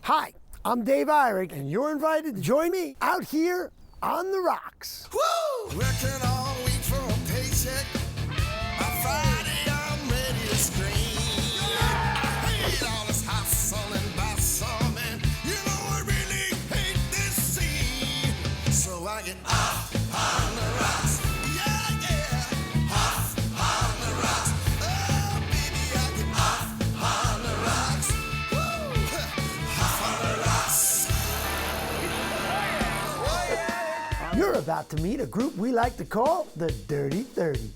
Hi, I'm Dave Eyrick, and you're invited to join me out here on the rocks. Woo! Working all week for a paycheck. By Friday, I'm ready to scream. I hate all this hustle and bustle, man. You know I really hate this scene. So I get off on the rocks. Yeah, yeah. Off on the rocks. Oh, baby, I get off on the rocks. Woo! Off on the rocks. You're about to meet a group we like to call the Dirty 30.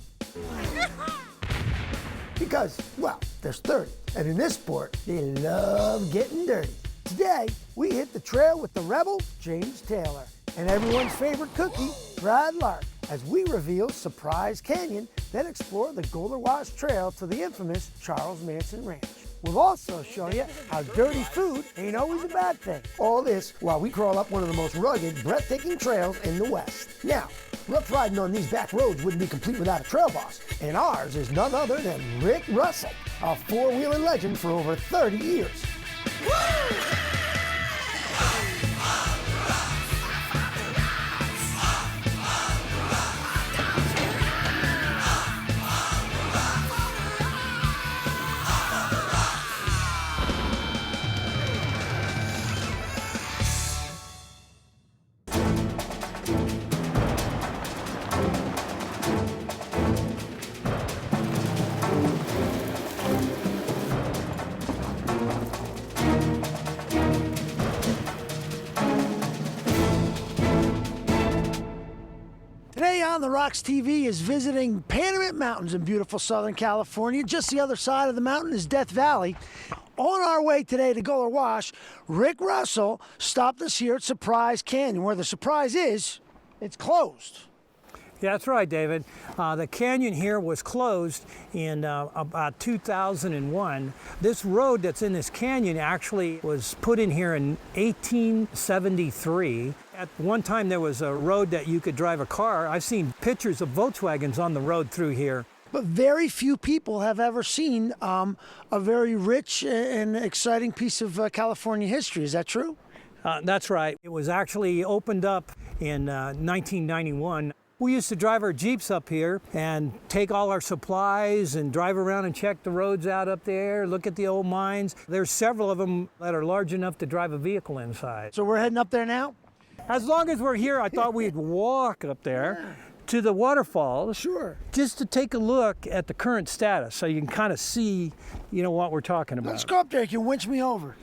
Because, well, there's 30, and in this sport, they love getting dirty. Today, we hit the trail with the rebel, James Taylor, and everyone's favorite cookie, Brad Lark, as we reveal Surprise Canyon, then explore the Gold Wash Trail to the infamous Charles Manson Ranch. We'll also show you how dirty food ain't always a bad thing. All this while we crawl up one of the most rugged, breathtaking trails in the West. Now, rough riding on these back roads wouldn't be complete without a trail boss, and ours is none other than Rick Russell, a four-wheeling legend for over 30 years. Woo! Today on the Rocks TV is visiting Panamint Mountains in beautiful Southern California. Just the other side of the mountain is Death Valley. On our way today to Gold Wash, Rick Russell stopped us here at Surprise Canyon, where the surprise is, it's closed. Yeah, that's right, David. The canyon here was closed in about 2001. This road that's in this canyon actually was put in here in 1873. At one time, there was a road that you could drive a car. I've seen pictures of Volkswagens on the road through here. But very few people have ever seen a very rich and exciting piece of California history. Is that true? That's right. It was actually opened up in 1991. We used to drive our Jeeps up here and take all our supplies and drive around and check the roads out up there, look at the old mines. There's several of them that are large enough to drive a vehicle inside. So we're heading up there now? As long as we're here, I thought we'd walk up there to the waterfalls. Sure. Just to take a look at the current status so you can kind of see, you know, what we're talking about. Let's go up there. You can winch me over.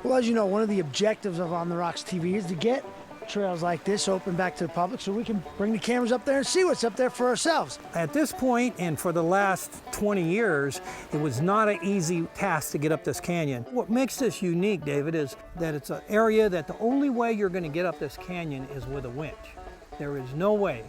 Well, as you know, one of the objectives of On the Rocks TV is to get trails like this open back to the public so we can bring the cameras up there and see what's up there for ourselves. At this point, and for the last 20 years, it was not an easy task to get up this canyon. What makes this unique, David, is that it's an area that the only way you're going to get up this canyon is with a winch. There is no way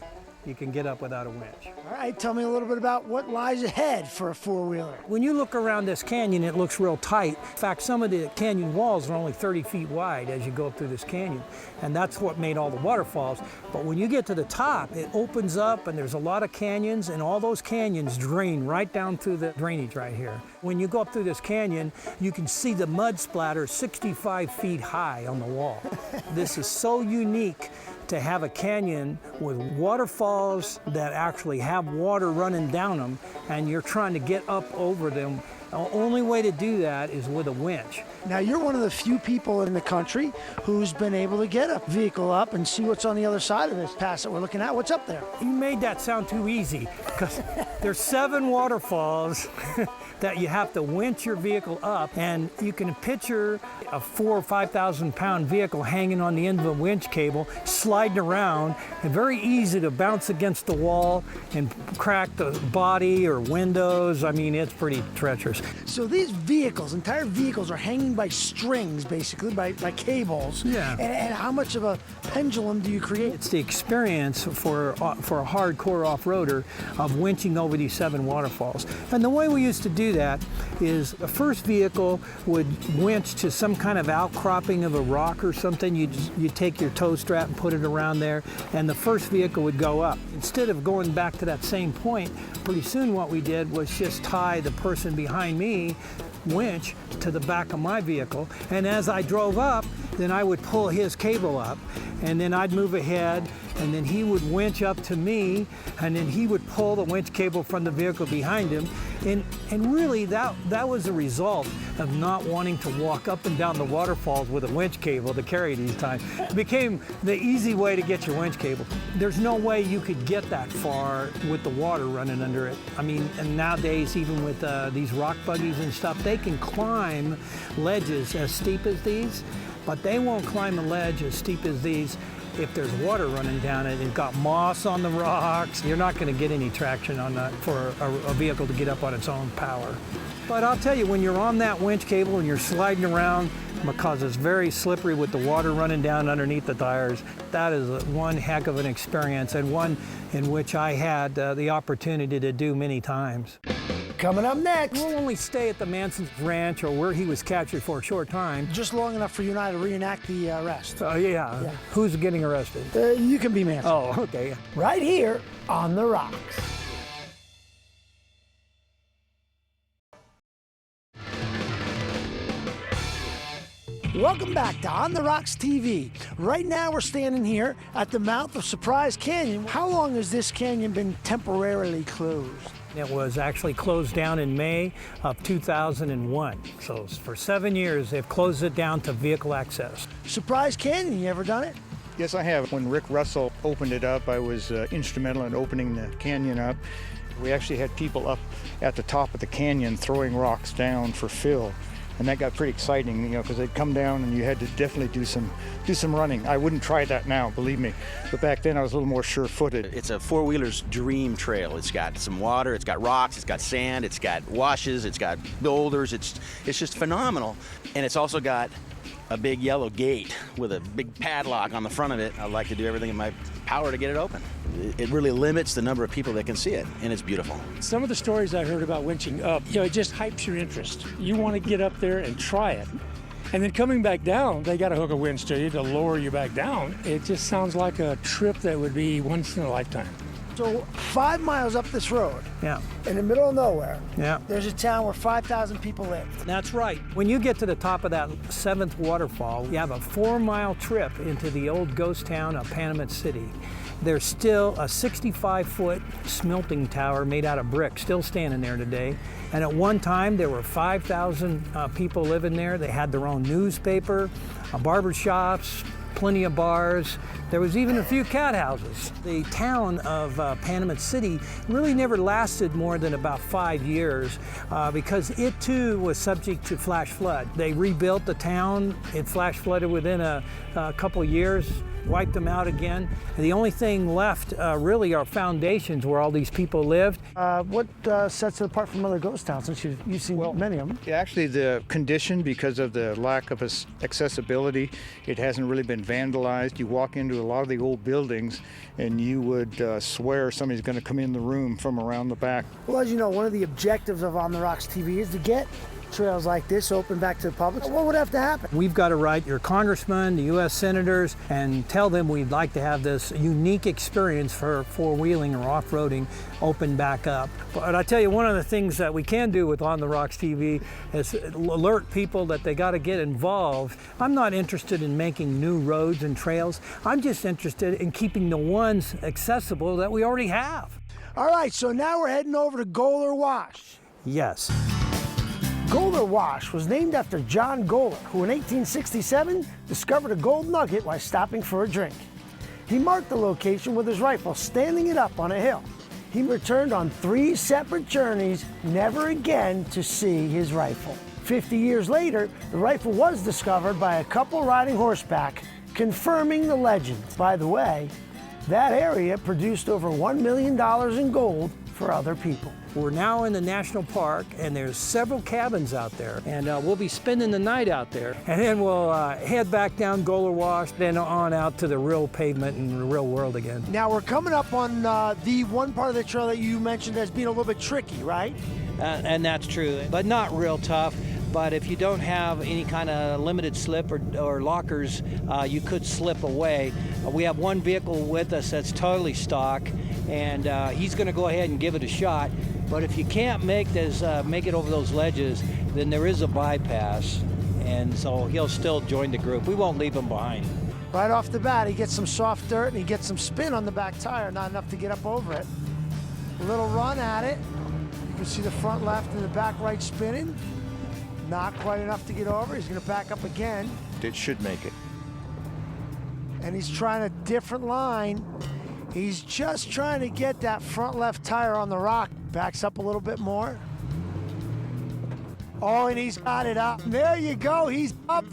you can get up without a winch. All right, tell me a little bit about what lies ahead for a four-wheeler. When you look around this canyon, it looks real tight. In fact, some of the canyon walls are only 30 feet wide as you go through this canyon, and that's what made all the waterfalls. But when you get to the top, it opens up, and there's a lot of canyons, and all those canyons drain right down through the drainage right here. When you go up through this canyon, you can see the mud splatter 65 feet high on the wall. This is so unique to have a canyon with waterfalls that actually have water running down them, and you're trying to get up over them. The only way to do that is with a winch. Now, you're one of the few people in the country who's been able to get a vehicle up and see what's on the other side of this pass that we're looking at. What's up there? You made that sound too easy, because there's 7 waterfalls that you have to winch your vehicle up, and you can picture a 4,000 or 5,000 pound vehicle hanging on the end of a winch cable, sliding around, and very easy to bounce against the wall and crack the body or windows. I mean, it's pretty treacherous waterfalls. So these vehicles, entire vehicles, are hanging by strings, basically, by cables. Yeah. And how much of a pendulum do you create? It's the experience for a hardcore off-roader of winching over these 7 waterfalls. And the way we used to do that is the first vehicle would winch to some kind of outcropping of a rock or something. You'd take your tow strap and put it around there, and the first vehicle would go up. Instead of going back to that same point, pretty soon what we did was just tie the person behind me winch to the back of my vehicle, and as I drove up, then I would pull his cable up, and then I'd move ahead, and then he would winch up to me, and then he would pull the winch cable from the vehicle behind him. And really that was a result of not wanting to walk up and down the waterfalls with a winch cable to carry these times. It became the easy way to get your winch cable. There's no way you could get that far with the water running under it. I mean, and nowadays, even with these rock buggies and stuff, they can climb ledges as steep as these, but they won't climb a ledge as steep as these if there's water running down it. It's got moss on the rocks. You're not going to get any traction on that for a vehicle to get up on its own power. But I'll tell you, when you're on that winch cable and you're sliding around, because it's very slippery with the water running down underneath the tires, that is one heck of an experience, and one in which I had the opportunity to do many times. Coming up next. We'll only stay at the Manson ranch or where he was captured for a short time. Just long enough for you and I to reenact the arrest. Yeah. Who's getting arrested? You can be Manson. Oh, okay. Right here on the Rocks. Welcome back to On the Rocks TV. Right now we're standing here at the mouth of Surprise Canyon. How long has this canyon been temporarily closed? It was actually closed down in May of 2001. So for 7 years, they've closed it down to vehicle access. Surprise Canyon, you ever done it? Yes, I have. When Rick Russell opened it up, I was instrumental in opening the canyon up. We actually had people up at the top of the canyon throwing rocks down for fill. And that got pretty exciting, you know, because they'd come down and you had to definitely do some running. I wouldn't try that now, believe me. But back then I was a little more sure-footed. It's a four-wheeler's dream trail. It's got some water, it's got rocks, it's got sand, it's got washes, it's got boulders. It's just phenomenal. And it's also got a big yellow gate with a big padlock on the front of it. I'd like to do everything in my power to get it open. It really limits the number of people that can see it, and it's beautiful. Some of the stories I heard about winching up, you know, it just hypes your interest. You want to get up there and try it. And then coming back down, they got to hook a winch to you to lower you back down. It just sounds like a trip that would be once in a lifetime. So 5 miles up this road, Yeah. in the middle of nowhere, Yeah. there's a town where 5,000 people live. That's right. When you get to the top of that 7th waterfall, you have a 4-mile trip into the old ghost town of Panamint City. There's still a 65-foot smelting tower made out of brick still standing there today. And at one time, there were 5,000 people living there. They had their own newspaper, barber shops, plenty of bars. There was even a few cat houses. The town of Panamint City really never lasted more than about 5 years because it too was subject to flash flood. They rebuilt the town. It flash flooded within a couple years, wiped them out again. And the only thing left really are foundations where all these people lived. What sets it apart from other ghost towns, since you've seen many of them? Actually, the condition, because of the lack of accessibility, it hasn't really been vandalized. You walk into a lot of the old buildings and you would swear somebody's going to come in the room from around the back. Well, as you know, one of the objectives of On the Rocks TV is to get trails like this open back to the public. What would have to happen? We've got to write your congressmen, the U.S. senators, and tell them we'd like to have this unique experience for four-wheeling or off-roading open back up. But I tell you, one of the things that we can do with On the Rocks TV is alert people that they got to get involved. I'm not interested in making new roads and trails. I'm just interested in keeping the ones accessible that we already have. All right, so now we're heading over to Goler Wash. Yes. Goler Wash was named after John Goler, who in 1867 discovered a gold nugget while stopping for a drink. He marked the location with his rifle, standing it up on a hill. He returned on 3 separate journeys, never again to see his rifle. 50 years later, the rifle was discovered by a couple riding horseback, confirming the legend. By the way, that area produced over $1 million in gold for other people. We're now in the national park, and there's several cabins out there, and we'll be spending the night out there, and then we'll head back down Goler Wash, then on out to the real pavement and the real world again. Now we're coming up on the one part of the trail that you mentioned as being a little bit tricky, right? And that's true, but not real tough. But if you don't have any kind of limited slip or lockers, you could slip away. We have one vehicle with us that's totally stock, and he's going to go ahead and give it a shot. But if you can't make it over those ledges, then there is a bypass, and so he'll still join the group. We won't leave him behind. Right off the bat, he gets some soft dirt and he gets some spin on the back tire, not enough to get up over it. A little run at it. You can see the front left and the back right spinning. Not quite enough to get over. He's going to back up again. It should make it. And he's trying a different line. He's just trying to get that front left tire on the rock. Backs up a little bit more. Oh, and he's got it up. There you go. He's up.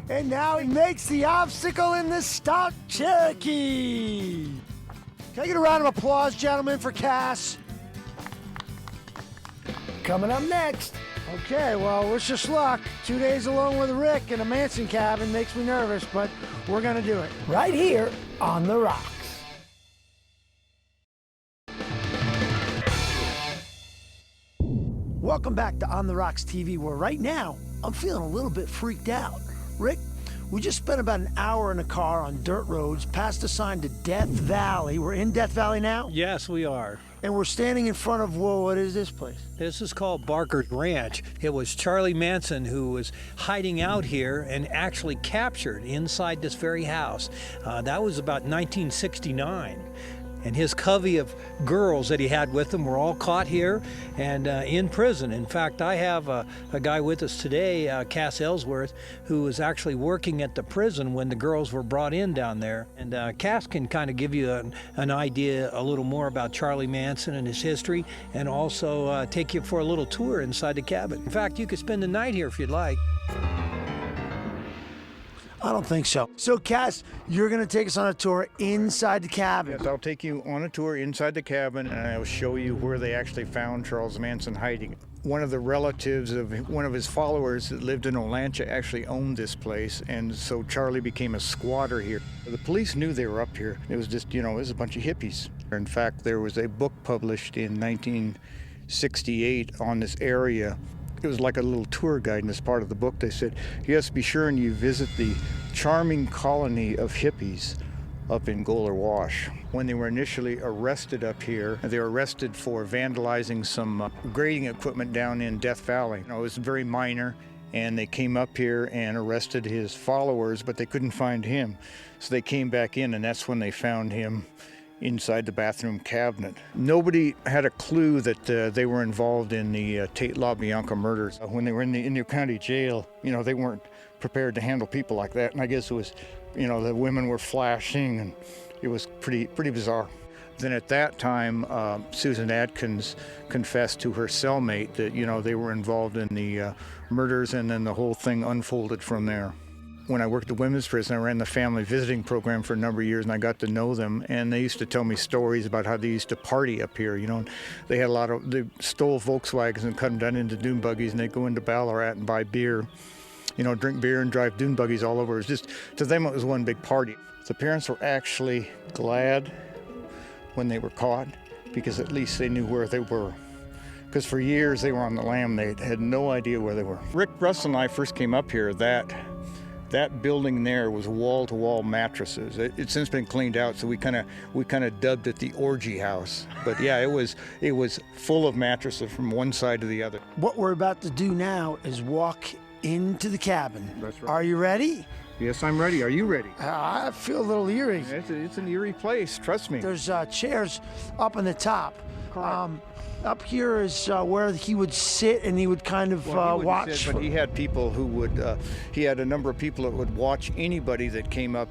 And now he makes the obstacle in the stout Cherokee. Can I get a round of applause, gentlemen, for Cass? Coming up next. Okay, well, wish us luck. 2 days alone with Rick in a Manson cabin makes me nervous, but we're going to do it. Right here on The Rocks. Welcome back to On The Rocks TV, where right now I'm feeling a little bit freaked out. Rick, we just spent about an hour in a car on dirt roads past a sign to Death Valley. We're in Death Valley now? Yes, we are. And we're standing in front of, whoa, what is this place? This is called Barker's Ranch. It was Charlie Manson who was hiding out here and actually captured inside this very house. That was about 1969. And his covey of girls that he had with him were all caught here and in prison. In fact, I have a guy with us today, Cass Ellsworth, who was actually working at the prison when the girls were brought in down there. And Cass can kind of give you an idea a little more about Charlie Manson and his history, and also take you for a little tour inside the cabin. In fact, you could spend the night here if you'd like. I don't think so. So, Cass, you're going to take us on a tour inside the cabin. Yes, I'll take you on a tour inside the cabin, and I'll show you where they actually found Charles Manson hiding. One of the relatives of one of his followers that lived in Olancha actually owned this place, and so Charlie became a squatter here. The police knew they were up here. It was just, it was a bunch of hippies. In fact, there was a book published in 1968 on this area. It was like a little tour guide, and as part of the book they said, yes, be sure and you visit the charming colony of hippies up in Goler Wash. When they were initially arrested up here, they were arrested for vandalizing some grading equipment down in Death Valley. It was very minor, and they came up here and arrested his followers, but they couldn't find him. So they came back in, and that's when they found him inside the bathroom cabinet. Nobody had a clue that they were involved in the Tate LaBianca murders. When they were in the Inyo County Jail, they weren't prepared to handle people like that. And I guess it was, the women were flashing, and it was pretty bizarre. Then at that time, Susan Adkins confessed to her cellmate that, they were involved in the murders, and then the whole thing unfolded from there. When I worked at women's prison, I ran the family visiting program for a number of years, and I got to know them. And they used to tell me stories about how they used to party up here. They had they stole Volkswagens and cut them down into dune buggies, and they'd go into Ballarat and buy beer, drink beer and drive dune buggies all over. It was just, to them, it was one big party. The parents were actually glad when they were caught, because at least they knew where they were. Because for years they were on the lam, they had no idea where they were. Rick Russell and I first came up here, that building there was wall-to-wall mattresses. It's since been cleaned out, so we kind of dubbed it the orgy house. But yeah, it was full of mattresses from one side to the other. What we're about to do now is walk into the cabin. That's right. Are you ready? Yes, I'm ready. Are you ready? I feel a little eerie. It's an eerie place, trust me. There's chairs up on the top. Up here is where he would sit, and he would kind of watch. But he had people who would, he had a number of people that would watch anybody that came up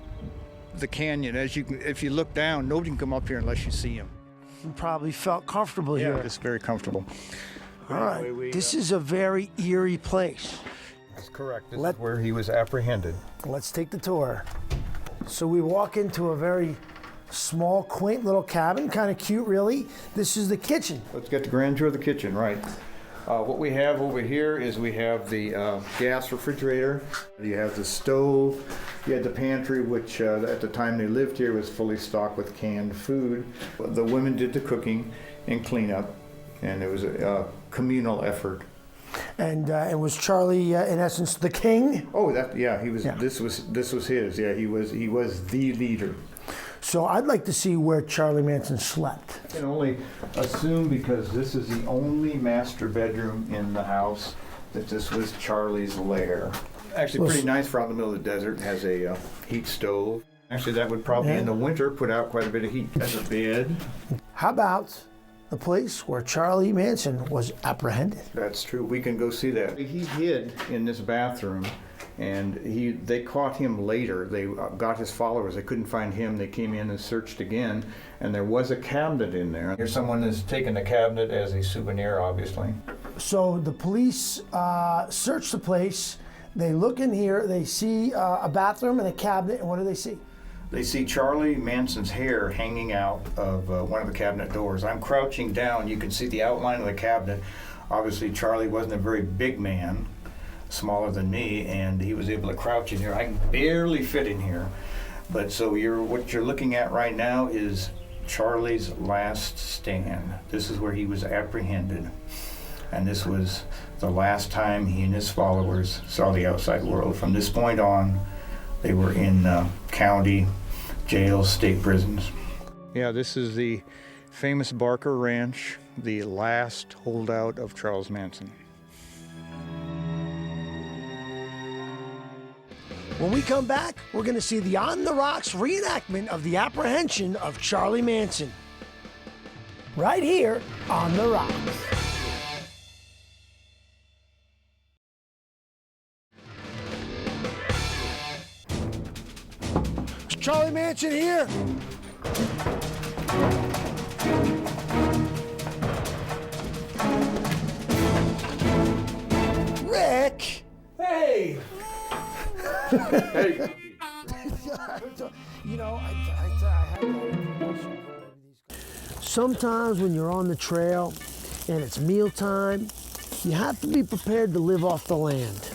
the canyon. If you look down, nobody can come up here unless you see him. You probably felt comfortable here. Yeah, it's very comfortable. All right, this is a very eerie place. That's correct. This is where he was apprehended. Let's take the tour. So we walk into a very Small, quaint little cabin, kind of cute, really. This is the kitchen. Let's get the grandeur of the kitchen, right. What we have over here is we have the gas refrigerator. You have the stove. You had the pantry, which at the time they lived here was fully stocked with canned food. The women did the cooking and cleanup, and it was a communal effort. And was Charlie, in essence, the king? Oh, he was. Yeah. This was his. Yeah, he was the leader. So I'd like to see where Charlie Manson slept. I can only assume, because this is the only master bedroom in the house, that this was Charlie's lair. Actually, pretty nice for out in the middle of the desert. It has a heat stove. Actually, that would probably in the winter put out quite a bit of heat. That's a bed. How about the place where Charlie Manson was apprehended? That's true. We can go see that. He hid in this bathroom, and they caught him later. They got his followers. They couldn't find him. They came in and searched again, and there was a cabinet in there. Here's someone that's taken the cabinet as a souvenir, obviously. So the police search the place. They look in here. They see a bathroom and a cabinet, and what do they see? They see Charlie Manson's hair hanging out of one of the cabinet doors. I'm crouching down. You can see the outline of the cabinet. Obviously, Charlie wasn't a very big man, smaller than me, and he was able to crouch in here. I can barely fit in here. But so what you're looking at right now is Charlie's last stand. This is where he was apprehended. And this was the last time he and his followers saw the outside world. From this point on, they were in county jails, state prisons. Yeah, this is the famous Barker Ranch, the last holdout of Charles Manson. When we come back, we're going to see the On the Rocks reenactment of the apprehension of Charlie Manson. Right here on The Rocks. Is Charlie Manson here? Rick! Hey! Hey. You know, I have that information. Sometimes when you're on the trail and it's mealtime, you have to be prepared to live off the land.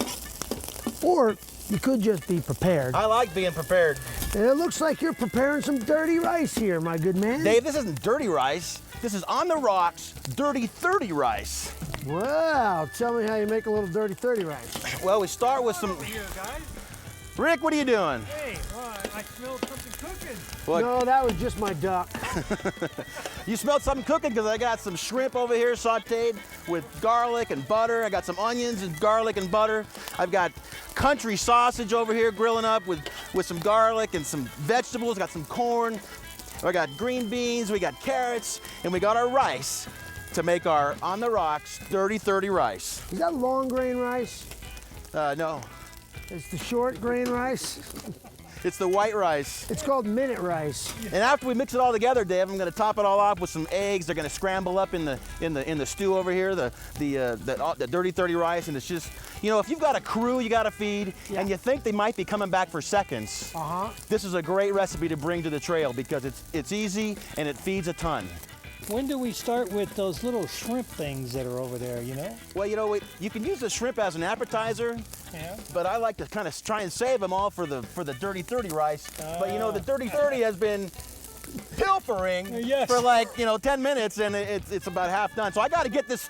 Or you could just be prepared. I like being prepared. And it looks like you're preparing some dirty rice here, my good man. Dave, this isn't dirty rice. This is On the Rocks Dirty 30 rice. Wow, tell me how you make a little dirty 30 rice. Well, we start with some... Here, guys. Rick, what are you doing? Hey, I smelled something cooking. What? No, that was just my duck. You smelled something cooking because I got some shrimp over here sauteed with garlic and butter. I got some onions and garlic and butter. I've got country sausage over here grilling up with some garlic and some vegetables. Got some corn. I got green beans. We got carrots, and we got our rice to make our On the Rocks Dirty 30 rice. Is that long grain rice? No, It's the short grain rice. it's the white rice. It's called minute rice. And after we mix it all together, Dave, I'm going to top it all off with some eggs. They're going to scramble up in the stew over here, the Dirty 30 rice, and it's just, you know, if you've got a crew you got to feed, and you think they might be coming back for seconds, this is a great recipe to bring to the trail because it's easy and it feeds a ton. When do we start with those little shrimp things that are over there, you know? Well, you know, you can use the shrimp as an appetizer, Yeah. but I like to kind of try and save them all for the Dirty 30 rice. But you know, the Dirty 30 has been pilfering Yes. for like 10 minutes, and it's about half done. So I got to get this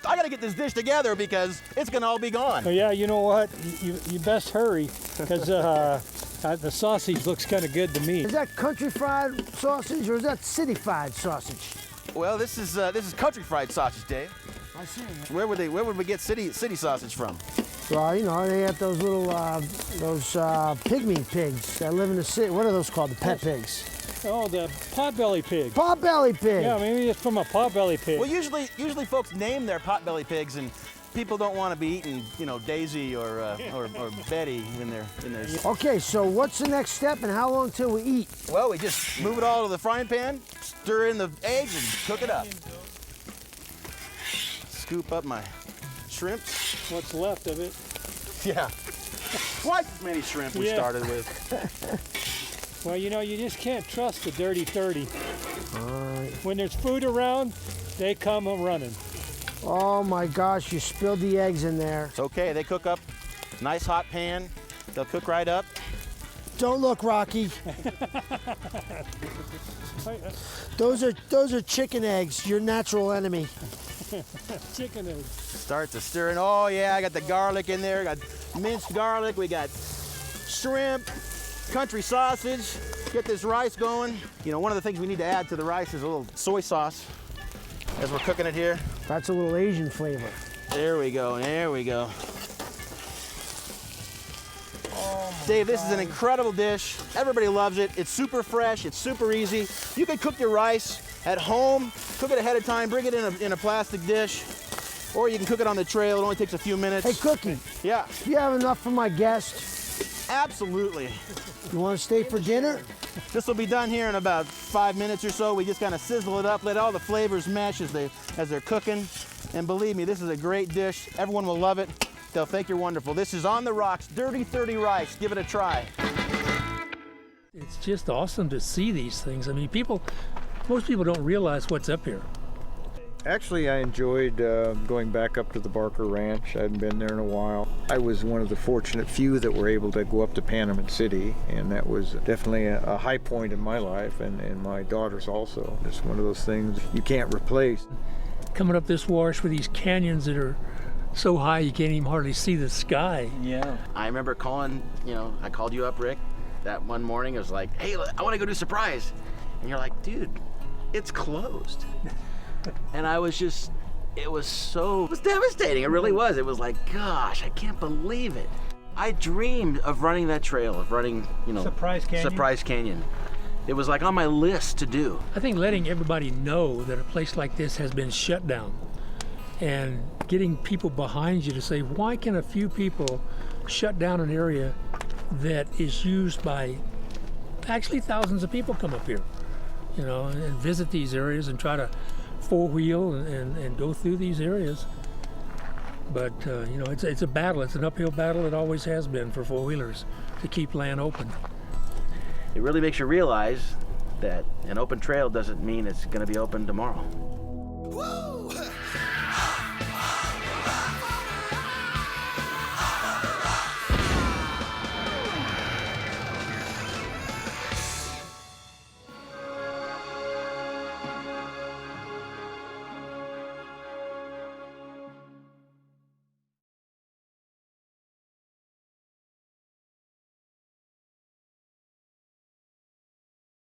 dish together because it's gonna all be gone. Oh, yeah, you know what? You best hurry because the sausage looks kind of good to me. Is that country fried sausage or is that city fried sausage? Well, this is country fried sausage, Dave. I see. Where would we get city sausage from? Well, you know, they have those little pygmy pigs that live in the city. What are those called? The pet pigs. Oh, the potbelly pig. Potbelly pig. Yeah, maybe it's from a potbelly pig. Well, usually folks name their potbelly pigs, and people don't want to be eating, Daisy or Betty when they're in there. Okay, so what's the next step and how long till we eat? Well, we just move it all to the frying pan, stir in the eggs, and cook it up. Scoop up my shrimps. What's left of it? Yeah. Twice as many shrimp we Yeah. started with. Well, you know, you just can't trust the dirty 30. When there's food around, they come running. Oh my gosh, you spilled the eggs in there. It's okay, they cook up. Nice hot pan. They'll cook right up. Don't look, Rocky. Those are chicken eggs, your natural enemy. Chicken eggs. Start to stir in. Oh yeah, I got the garlic in there. Got minced garlic. We got shrimp, country sausage. Get this rice going. You know, one of the things we need to add to the rice is a little soy sauce as we're cooking it here. That's a little Asian flavor. There we go, there we go. Dave, this is an incredible dish. Everybody loves it. It's super fresh, it's super easy. You can cook your rice at home, cook it ahead of time, bring it in a plastic dish, or you can cook it on the trail. It only takes a few minutes. Hey, Cookie, Yeah, do you have enough for my guest? absolutely. You want to stay for dinner? This will be done here in about 5 minutes or so. We just kind of sizzle it up, let all the flavors mesh as they're cooking. And believe me, this is a great dish. Everyone will love it. They'll think you're wonderful. This is On the Rocks, Dirty 30 Rice. Give it a try. It's just awesome to see these things. I mean, most people don't realize what's up here. Actually, I enjoyed going back up to the Barker Ranch. I hadn't been there in a while. I was one of the fortunate few that were able to go up to Panamint City, and that was definitely a high point in my life, and my daughter's also. It's one of those things you can't replace. Coming up this wash with these canyons that are so high you can't even hardly see the sky. Yeah. I remember calling, I called you up, Rick, that one morning. It was like, hey, I want to go do Surprise. And you're like, dude, it's closed. And I was just, it was devastating. It really was. It was like, gosh, I can't believe it. I dreamed of running that trail, of running, Surprise Canyon? Surprise Canyon. It was like on my list to do. I think letting everybody know that a place like this has been shut down and getting people behind you to say, why can a few people shut down an area that is used by actually thousands of people come up here, and visit these areas and try to four-wheel and go through these areas. But, it's a battle. It's an uphill battle. It always has been for four-wheelers to keep land open. It really makes you realize that an open trail doesn't mean it's going to be open tomorrow. Whoa!